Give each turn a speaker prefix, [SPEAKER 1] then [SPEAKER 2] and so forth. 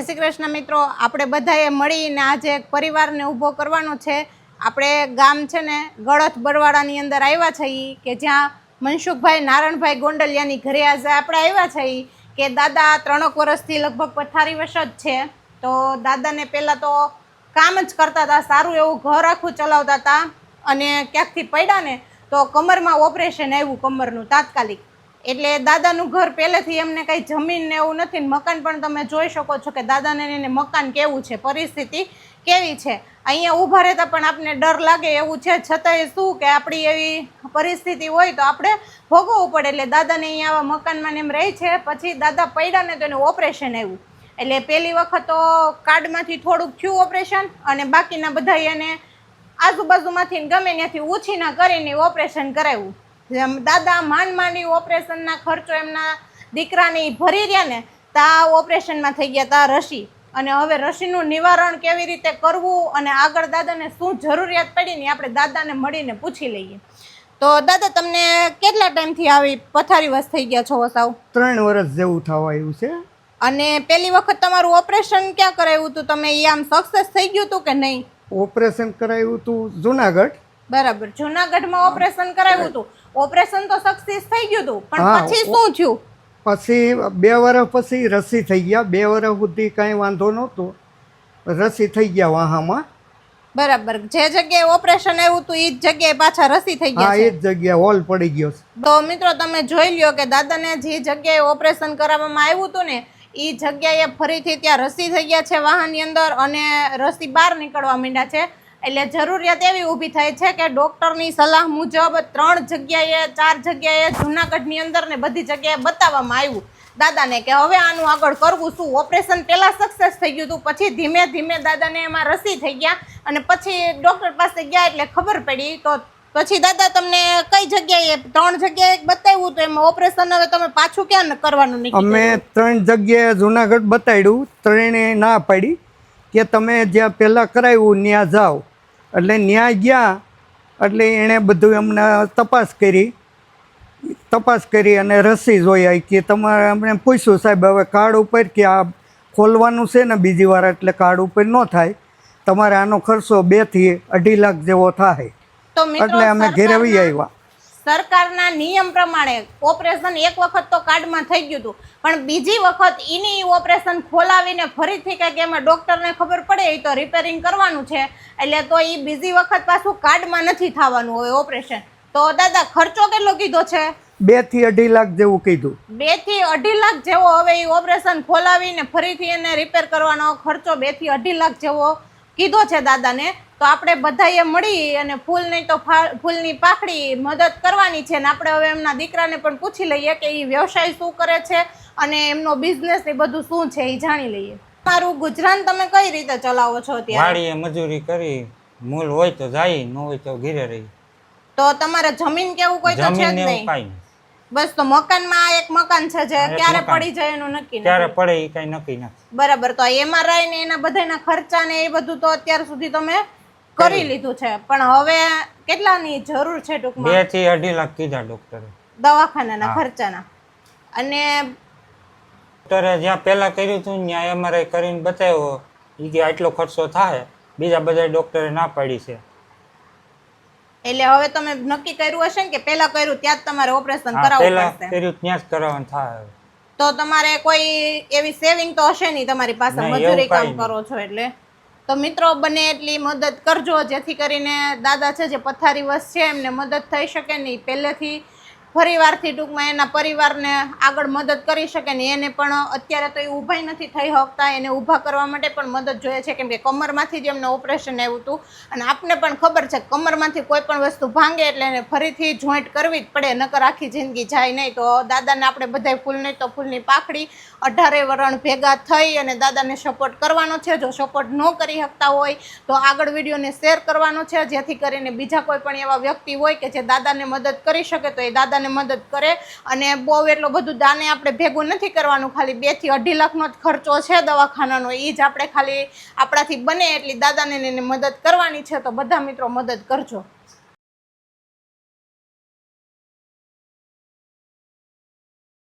[SPEAKER 1] જય શ્રી કૃષ્ણ મિત્રો, આપણે બધાએ મળીને આજે એક પરિવારને ઊભો કરવાનો છે. આપણે ગામ છે ને ગળથ બરવાડાની અંદર આવ્યા છીએ કે જ્યાં મનસુખભાઈ નારણભાઈ ગોંડલિયાની ઘરે આજે આપણે આવ્યા છીએ કે દાદા 3 વર્ષથી લગભગ પથારીવશ જ છે. તો દાદાને પહેલાં તો કામ જ કરતા હતા, સારું એવું ઘર આખું ચલાવતા હતા અને ક્યાંકથી પડ્યા ને તો કમરમાં ઓપરેશન આવ્યું, કમરનું તાત્કાલિક. એટલે દાદાનું ઘર પહેલેથી એમને કંઈ જમીન ને એવું નથી, મકાન પણ તમે જોઈ શકો છો કે દાદાને એને મકાન કેવું છે, પરિસ્થિતિ કેવી છે. અહીંયા ઊભા રહેતા પણ આપણને ડર લાગે એવું છે, છતાંય શું કે આપણી એવી પરિસ્થિતિ હોય તો આપણે ભોગવવું પડે. એટલે દાદાને અહીંયા આવા મકાનમાં એમ રહે છે. પછી દાદા પડ્યા ને તો એને ઓપરેશન આવ્યું. એટલે પહેલી વખત તો કાર્ડમાંથી થોડુંક થયું ઓપરેશન અને બાકીના બધા એને આજુબાજુમાંથી ગમે ત્યાંથી ઉછીના કરીને ઓપરેશન કરાવ્યું. દાદા માંડી ઓપરેશનના ખર્ચો એમના દીકરાને ભરી રહ્યા ને તા ઓપરેશનમાં થઈ ગયા તા રસી. અને હવે રસીનું નિવારણ કેવી રીતે કરવું અને આગળ દાદાને શું જરૂરિયાત પડી ને આપણે દાદાને મળીને પૂછી લઈએ. તો દાદા, તમને કેટલા ટાઈમથી આવી પથારીવશ થઈ ગયા છો? સાવ
[SPEAKER 2] 3 વર્ષ જેવું થવા આવ્યું છે.
[SPEAKER 1] અને પહેલી વખત તમારું ઓપરેશન ક્યાં કરાવ્યું હતું? તમે એ આમ સક્સેસ થઈ ગયું હતું કે નહીં?
[SPEAKER 2] ઓપરેશન કરાવ્યું હતું જુનાગઢ.
[SPEAKER 1] બરાબર, જુનાગઢમાં ઓપરેશન કરાવ્યું હતું. ઓપરેશન તો સક્સેસ થઈ ગયું હતું, પણ પછી શું થયું?
[SPEAKER 2] પછી 2 વર્ષ પછી રસી થઈ ગયા. 2 વર્ષ સુધી કાંઈ વાંધો નહોતો, રસી થઈ ગયા વાહામાં.
[SPEAKER 1] બરાબર, જે જગ્યાએ ઓપરેશન આવ્યું હતું એ જ જગ્યાએ પાછા રસી થઈ ગયા?
[SPEAKER 2] હા, એ જ જગ્યાએ હોલ પડી ગયો.
[SPEAKER 1] તો મિત્રો તમે જોઈ લ્યો કે દાદાને જે જગ્યાએ ઓપરેશન કરાવવામાં આવ્યું હતું ને એ જગ્યાએ ફરીથી ત્યાં રસી થઈ ગયા છે વાહનની અંદર અને રસી બહાર નીકળવા માંડ્યા છે. એટલે જરૂરિયાત એવી ઊભી થાય છે કે ડૉક્ટરની સલાહ મુજબ 3 જગ્યાએ 4 જગ્યાએ જૂનાગઢની અંદર ને બધી જગ્યાએ બતાવવામાં આવ્યું દાદાને કે હવે આનું આગળ કરવું શું. ઓપરેશન પહેલાં સક્સેસ થઈ ગયું હતું, પછી ધીમે ધીમે દાદાને એમાં રસી થઈ ગયા અને પછી ડૉક્ટર પાસે ગયા એટલે ખબર પડી. તો પછી દાદા તમને કઈ જગ્યાએ 3 જગ્યાએ બતાવ્યું તો એમાં ઓપરેશન હવે તમે પાછું ક્યાં કરવાનું નહીં?
[SPEAKER 2] અમે 3 જગ્યાએ જુનાગઢ બતાવ્યું, 3એ ના પાડી કે તમે જ્યાં પહેલાં કરાવ્યું ત્યાં જાઓ. એટલે ત્યાં ગયા એટલે એણે બધું એમને તપાસ કરી અને રસી જોઈ આવી કે તમારે અમને પૂછ્યું, સાહેબ હવે કાર્ડ ઉપર કે આ ખોલવાનું છે ને બીજી વાર, એટલે કાર્ડ ઉપર ન થાય, તમારે આનો ખર્ચો 2 થી 2.5 લાખ જેવો થાય. એટલે અમે ઘેરે આવી આવ્યા.
[SPEAKER 1] સરકારના નિયમ પ્રમાણે ઓપરેશન એક વખત તો કાર્ડમાં થઈ ગયું હતું, પણ બીજી વખત એની ઓપરેશન ખોલાવીને ફરીથી કંઈક એમાં ડૉક્ટરને ખબર પડે એ તો રિપેરિંગ કરવાનું છે. એટલે તો એ બીજી વખત પાછું કાર્ડમાં નથી થવાનું હોય ઓપરેશન. તો દાદા ખર્ચો કેટલો કીધો છે?
[SPEAKER 2] 2 થી 2.5 લાખ જેવું કીધું.
[SPEAKER 1] 2 થી 2.5 લાખ જેવો હવે એ ઓપરેશન ખોલાવીને ફરીથી એને રિપેર કરવાનો ખર્ચો 2 થી 2.5 લાખ જેવો કીધો છે દાદાને. તો આપણે બધાએ મળી અને ફૂલ નહીં તો ફૂલની પાખડી મદદ કરવાની છે. ને આપણે હવે એમના દીકરાને પણ પૂછી લઈએ કે એ વ્યવસાય શું કરે છે અને એમનો બિઝનેસ એ બધું શું છે એ જાણી લઈએ. તમારું ગુજરાન તમે કઈ રીતે ચલાવો છો? ત્યાં
[SPEAKER 3] વાડીએ મજૂરી કરી, મૂલ હોય તો જાય, ન હોય તો ઘરે રહી.
[SPEAKER 1] તો તમારે જમીન કેવું કોઈ તો છે જ નહીં? બસ, તો મકાનમાં એક મકાન છે જે ક્યારે પડી જાય એનું નક્કી નથી.
[SPEAKER 3] ક્યારે પડે એ કઈ નક્કી નથી.
[SPEAKER 1] બરાબર, તો MRI ને એના બધાના ખર્ચા ને એ બધું તો અત્યાર સુધી તમે કરી લીધું છે, પણ હવે કેટલાની જરૂર છે ટૂંકમાં?
[SPEAKER 3] 2 થી 2.5 લાખ કીધા ડોક્ટરે
[SPEAKER 1] દવાખાનાના ખર્ચાના. અને
[SPEAKER 3] ડોક્ટરે જ્યાં પહેલા કર્યું હતું ત્યાં MRI કરીને બતાવ્યો એ કે આટલો ખર્ચો થાય. બીજા બધા ડોક્ટરે ના પાડી છે.
[SPEAKER 1] એટલે હવે તમે નક્કી કર્યું હશે ને કે પહેલા કર્યું ત્યાં જ તમારે ઓપરેશન કરાવવું પડશે?
[SPEAKER 3] કર્યું ત્યાં જ કરાવવાનું થાય.
[SPEAKER 1] તો તમારે કોઈ એવી સેવિંગ તો હશે નહીં તમારી પાસે, મજૂરી કામ કરો છો એટલે. તો મિત્રો બને એટલી મદદ કરજો જેથી કરીને દાદા છે જે પથારીવશ છે એમને મદદ થઈ શકે ને પહેલેથી ફરીવારથી ટૂંકમાં એના પરિવારને આગળ મદદ કરી શકે ને. એને પણ અત્યારે તો એ ઊભા નથી થઈ શકતા, એને ઊભા કરવા માટે પણ મદદ જોઈએ છે, કેમ કે કમરમાંથી જ એમને ઓપરેશન આવ્યું હતું. અને આપને પણ ખબર છે કમરમાંથી કોઈ પણ વસ્તુ ભાંગે એટલે એને ફરીથી જોઈન્ટ કરવી જ પડે, નકર આખી જિંદગી જાય નહીં. તો દાદાને આપણે બધાય ફૂલ નહીં તો ફૂલની પાખડી 18 વરણ ભેગા થઈ અને દાદાને સપોર્ટ કરવાનો છે. જો સપોર્ટ ન કરી શકતા હોય તો આગળ વિડીયોને શેર કરવાનો છે, જેથી કરીને બીજા કોઈ પણ એવા વ્યક્તિ હોય કે જે દાદાને મદદ કરી શકે તો એ દાદાને મદદ કરે. અને બહુ એટલો બધું દાને આપણે ભેગું નથી કરવાનું, ખાલી 2 થી 2.5 લાખનો જ ખર્ચો છે દવાખાનાનો, એ જ આપણે ખાલી આપણાથી બને એટલી દાદાને એને મદદ કરવાની છે. તો બધા મિત્રો મદદ કરજો.